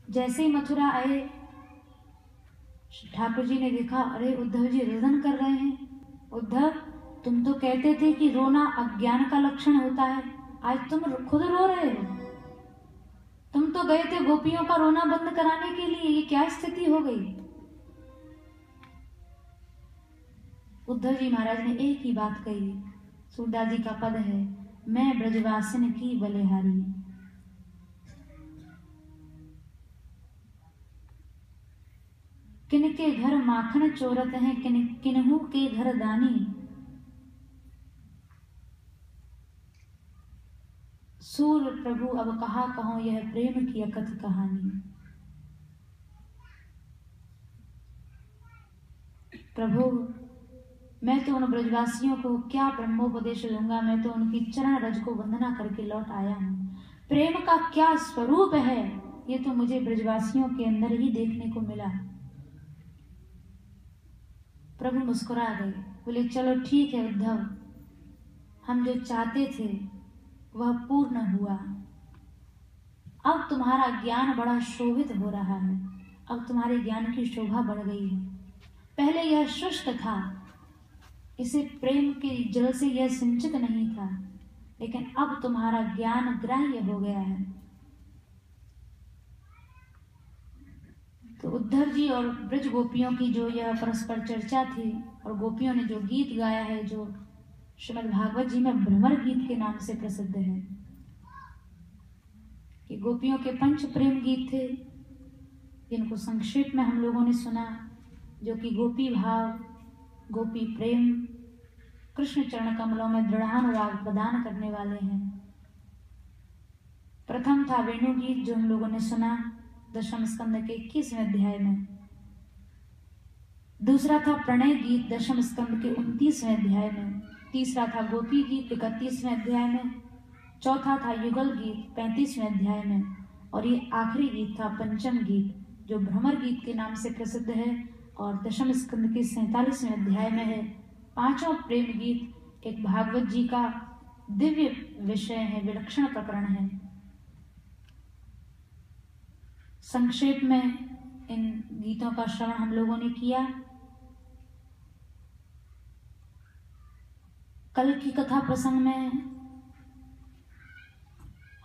जैसे ही मथुरा आए, ठाकुर जी ने देखा, अरे उद्धव जी रुदन कर रहे हैं। उद्धव, तुम तो कहते थे कि रोना अज्ञान का लक्षण होता है, आज तुम खुद रो रहे हो। तुम तो गए थे गोपियों का रोना बंद कराने के लिए, ये क्या स्थिति हो गई। उद्धव जी महाराज ने एक ही बात कही, सूरदास जी का पद है, मैं ब्रजवासिन की बलिहारी। किनके घर माखन चोरत हैं, किन्हू के घर दानी। सूर प्रभु अब कहा कहो, यह प्रेम की अकथ कहानी। प्रभु, मैं तो उन ब्रजवासियों को क्या ब्रह्मोपदेश दूंगा, मैं तो उनकी चरण रज को वंदना करके लौट आया हूँ। प्रेम का क्या स्वरूप है, ये तो मुझे ब्रजवासियों के अंदर ही देखने को मिला। प्रभु मुस्कुरा गए, बोले चलो ठीक है उद्धव, हम जो चाहते थे वह पूर्ण हुआ। अब तुम्हारा ज्ञान बड़ा शोभित हो रहा है, अब तुम्हारे ज्ञान की शोभा बढ़ गई है। पहले यह शुष्क था, इसे प्रेम के जल से यह सिंचित नहीं था, लेकिन अब तुम्हारा ज्ञान ग्राह्य हो गया है। तो उद्धव जी और ब्रज गोपियों की जो यह परस्पर चर्चा थी, और गोपियों ने जो गीत गाया है, जो श्रीमद् भागवत जी में भ्रमर गीत के नाम से प्रसिद्ध है, कि गोपियों के पंच प्रेम गीत थे, जिनको संक्षेप में हम लोगों ने सुना, जो कि गोपी भाव, गोपी प्रेम, कृष्ण चरण कमलों में दृढ़ानुराग प्रदान करने वाले हैं। प्रथम था वेणु गीत, जो हम लोगों ने सुना दशम स्कंद के 21वें अध्याय में। दूसरा था प्रणय गीत दशम स्कंद के 29वें अध्याय में। तीसरा था गोपी गीत 31वें अध्याय में। चौथा था युगल गीत 35वें अध्याय में। और ये आखिरी गीत था पंचम गीत, जो भ्रमर गीत के नाम से प्रसिद्ध है और दशम स्कंद के 47वें अध्याय में है। पांचों प्रेम गीत एक भागवत जी का दिव्य विषय है, विलक्षण प्रकरण है। संक्षेप में इन गीतों का श्रवण हम लोगों ने किया। कल की कथा प्रसंग में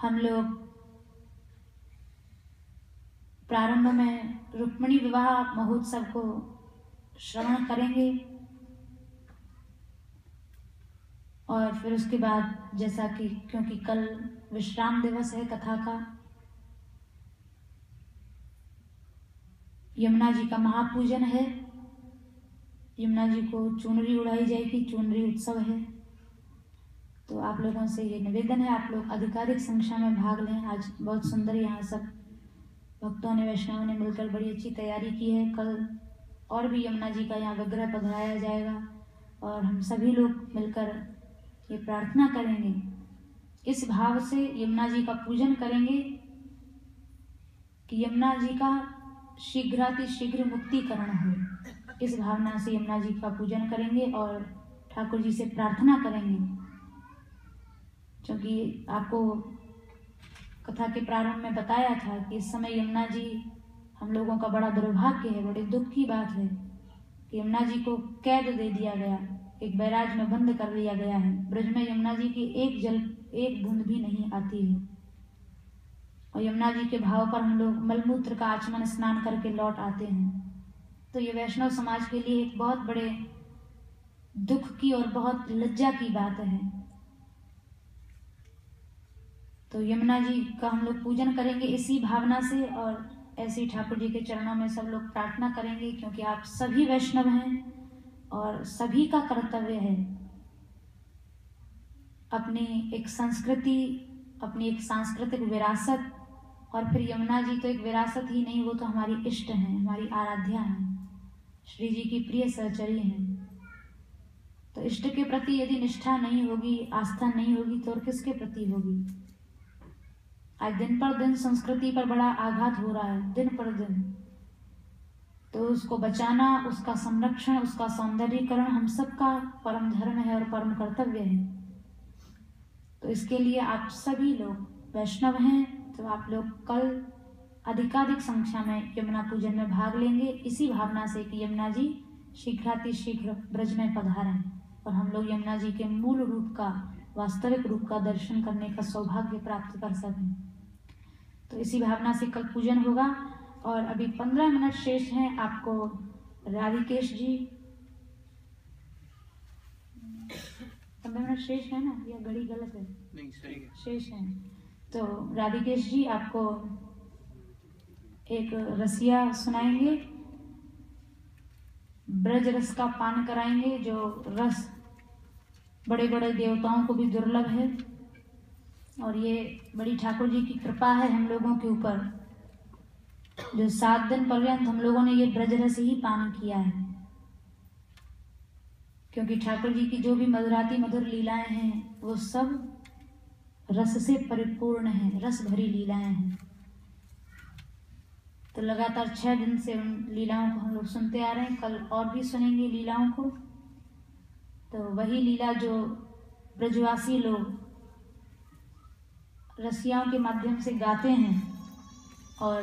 हम लोग प्रारंभ में रुक्मिणी विवाह महोत्सव को श्रवण करेंगे, और फिर उसके बाद जैसा कि क्योंकि कल विश्राम दिवस है कथा का, यमुना जी का महापूजन है, यमुना जी को चुनरी उड़ाई जाएगी, चुनरी उत्सव है। तो आप लोगों से ये निवेदन है, आप लोग अधिकारिक संख्या में भाग लें। आज बहुत सुंदर यहाँ सब भक्तों ने, वैष्णवों ने मिलकर बड़ी अच्छी तैयारी की है। कल और भी यमुना जी का यहाँ विग्रह पधराया जाएगा, और हम सभी लोग मिलकर ये प्रार्थना करेंगे, इस भाव से यमुना जी का पूजन करेंगे कि यमुना जी का शीघ्रातिशीघ्र मुक्तिकरण हो। इस भावना से यमुना जी का पूजन करेंगे और ठाकुर जी से प्रार्थना करेंगे। क्योंकि आपको कथा के प्रारंभ में बताया था कि इस समय यमुना जी हम लोगों का बड़ा दुर्भाग्य है, बड़ी दुख की बात है कि यमुना जी को कैद दे दिया गया, एक बैराज में बंद कर दिया गया है। ब्रज में यमुना जी की एक बूंद भी नहीं आती है, और यमुना जी के भाव पर हम लोग मलमूत्र का आचमन स्नान करके लौट आते हैं। तो ये वैष्णव समाज के लिए एक बहुत बड़े दुख की और बहुत लज्जा की बात है। तो यमुना जी का हम लोग पूजन करेंगे इसी भावना से, और ऐसे ठाकुर जी के चरणों में सब लोग प्रार्थना करेंगे, क्योंकि आप सभी वैष्णव हैं और सभी का कर्तव्य है अपनी एक संस्कृति, अपनी एक सांस्कृतिक विरासत, और फिर यमुना जी तो एक विरासत ही नहीं, वो तो हमारी इष्ट हैं, हमारी आराध्या हैं, श्री जी की प्रिय सहचरी हैं। तो इष्ट के प्रति यदि निष्ठा नहीं होगी, आस्था नहीं होगी, तो और किसके प्रति होगी। आज दिन पर दिन संस्कृति पर बड़ा आघात हो रहा है, दिन पर दिन। तो उसको बचाना, उसका संरक्षण, उसका सौंदर्यीकरण हम सबका परम धर्म है और परम कर्तव्य है। तो इसके लिए आप सभी लोग वैष्णव हैं, तो आप लोग कल अधिकाधिक संख्या में यमुना पूजन में भाग लेंगे, इसी भावना से कि यमुना जी शीघ्रातिशीघ्र ब्रज में पधारें और हम लोग यमुना जी के मूल रूप का, वास्तविक रूप का दर्शन करने का सौभाग्य प्राप्त कर सकें। तो इसी भावना से कल पूजन होगा। और अभी 15 मिनट शेष हैं। आपको राधिकेश जी 15 मिनट शेष है ना, या घड़ी गलत है? नहीं, सही है, शेष है। तो राधिकेश जी आपको एक रसिया सुनाएंगे, ब्रज रस का पान कराएंगे, जो रस बड़े बड़े देवताओं को भी दुर्लभ है। और ये बड़ी ठाकुर जी की कृपा है हम लोगों के ऊपर, जो 7 दिन पर्यंत हम लोगों ने ये ब्रज रस ही पान किया है। क्योंकि ठाकुर जी की जो भी मधुराती मधुर लीलाएं हैं वो सब रस से परिपूर्ण हैं, रस भरी लीलाएं हैं। तो लगातार 6 दिन से उन लीलाओं को हम लोग सुनते आ रहे हैं। कल और भी सुनेंगे लीलाओं को। तो वही लीला जो ब्रजवासी लोग रसियाओं के माध्यम से गाते हैं और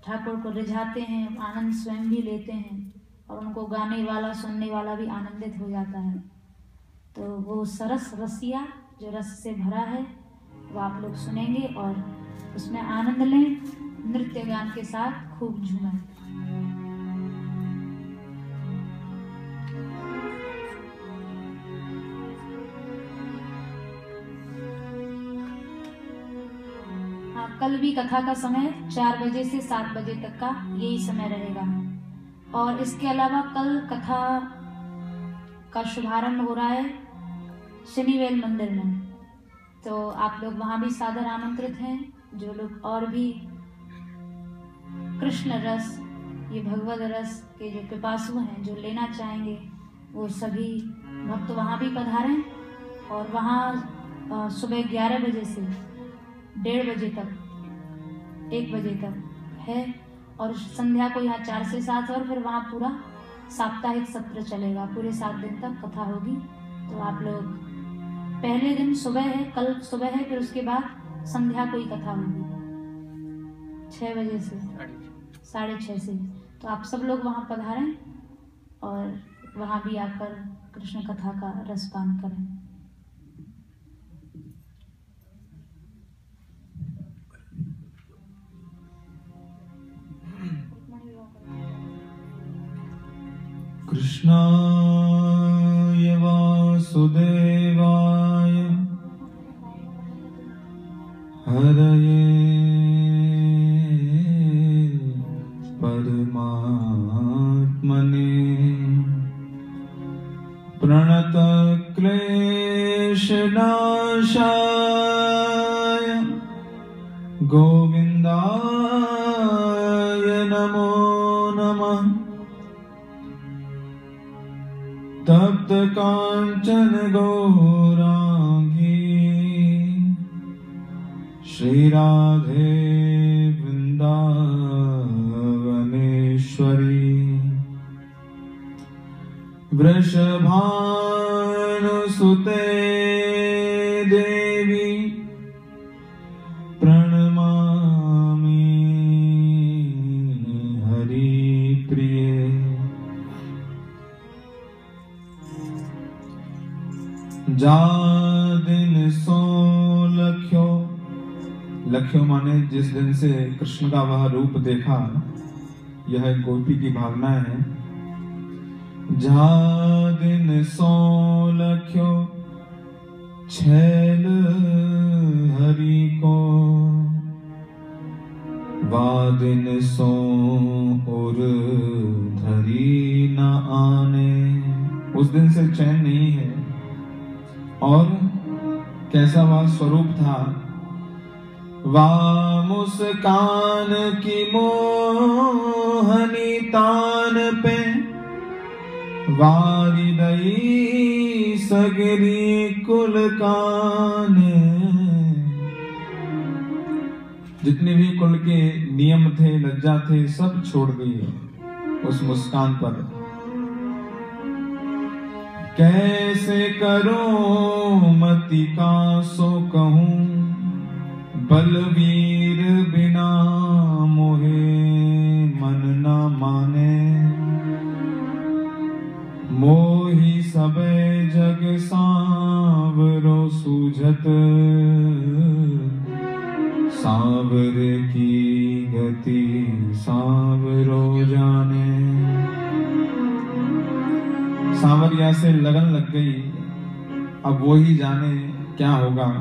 ठाकुर को रिझाते हैं, आनंद स्वयं भी लेते हैं और उनको गाने वाला, सुनने वाला भी आनंदित हो जाता है। तो वो सरस रसिया जो रस से भरा है वो आप लोग सुनेंगे और उसमें आनंद लें, नृत्य गान के साथ खूब झूमें। हाँ, कल भी कथा का समय 4 बजे से 7 बजे तक का यही समय रहेगा। और इसके अलावा कल कथा का शुभारंभ हो रहा है शनिवेल मंदिर में। तो आप लोग वहां भी सादर आमंत्रित हैं। जो लोग और भी कृष्ण रस, ये भगवद रस के जो पिपासु हैं, जो लेना चाहेंगे, वो सभी भक्त वहां भी पधारें। और वहां सुबह 11 बजे से 1:30 बजे तक, 1 बजे तक है। और संध्या को यहाँ 4 से 7 और फिर वहाँ पूरा साप्ताहिक सत्र चलेगा, पूरे 7 दिन तक कथा होगी। तो आप लोग, पहले दिन सुबह है, कल सुबह है, फिर उसके बाद संध्या को ही कथा होगी 6 बजे से 6:30 से। तो आप सब लोग वहाँ पधारें और वहाँ भी आकर कृष्ण कथा का रसपान करें। कृष्णाय वासुदेवाय हरये परमात्मने प्रणतक्लेशनाशाय गोविन्दाय नमो नमः। तप्त कांचन गौरांगी श्री राधे वृंदावनेश्वरी वृषभानुसुते देवी प्रणमामि हरिप्रिये। जा दिन सो लख्यो, लख्यो माने जिस दिन से कृष्ण का वह रूप देखा, यह एक गोपी की भावना है। जा दिन सो लख्यो छैल हरि को, वा दिन सो उर धरी न आने। उस दिन से चैन नहीं है। और कैसा वह स्वरूप था, वा मुस्कान की मोहनी तान पे, वारी दई सगरी कुल कान। जितने भी कुल के नियम थे, लज्जा थे, सब छोड़ दिए उस मुस्कान पर। कैसे करूं मति का सो कहूं, बलवीर बिना मोह के सांवरो सूझत, सांवरे की गति सांवरो जाने। सांवरिया से लगन लग गई, अब वो ही जाने क्या होगा।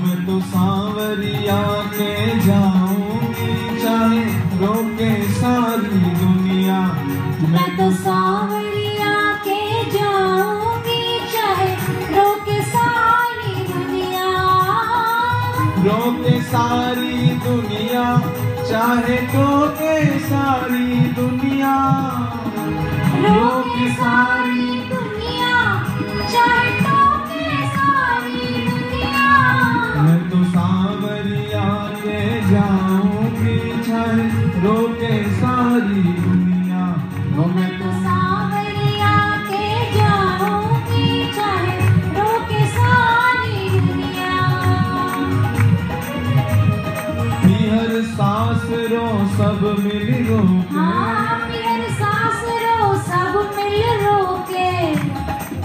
मैं तो सांवरिया के जाऊंगी, चाहे रोके सारी दुनिया। मैं तो सांवरिया के जाऊंगी, चाहे रोके सारी दुनिया। रोके सारी दुनिया, चाहे रोके सारी दुनिया। रोके सारी दुनिया, चाहे रोके सारी दुनिया। मैं तो सांवरिया के जाऊंगी, चाहे रोके सारी दुनिया। मैं तो सांवरिया के जाऊंगी, चाहे रोके सारी दुनिया। हर सांस रो सब मिल रोके। हाँ, हर सांस रो सब मिल रोके।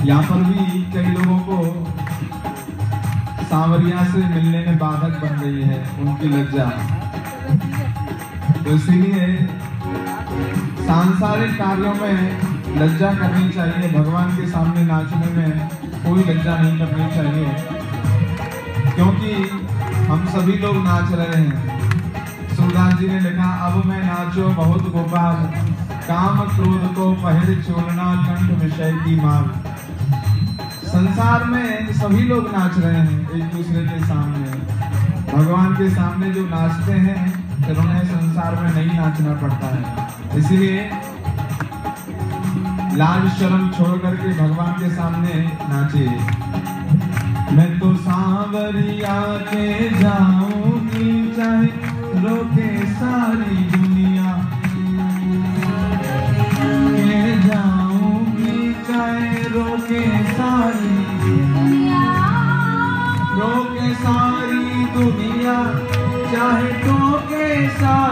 यहाँ पर भी कई लोगों को सांवरिया से मिलने में बाधक बन गई है उनकी लज्जा। तो इसीलिए सांसारिक कार्यों में लज्जा करनी चाहिए, भगवान के सामने नाचने में कोई लज्जा नहीं करनी चाहिए, क्योंकि हम सभी लोग नाच रहे हैं। सूरदास जी ने लिखा, अब मैं नाचो बहुत गोपाल, काम क्रोध को पहर चोलना कंठ विषय की माल। संसार में सभी लोग नाच रहे हैं एक दूसरे के सामने। भगवान के सामने जो नाचते हैं फिर उन्हें संसार में नहीं नाचना पड़ता है। इसीलिए लाज शर्म छोड़ करके भगवान के सामने नाचे। मैं तो सांवरिया के जाऊंगी, चाहे रोके सारी दुनिया। के जाऊंगी, चाहे रोके सारी दुनिया। रोके सारी दुनिया, चाहे टोके सारी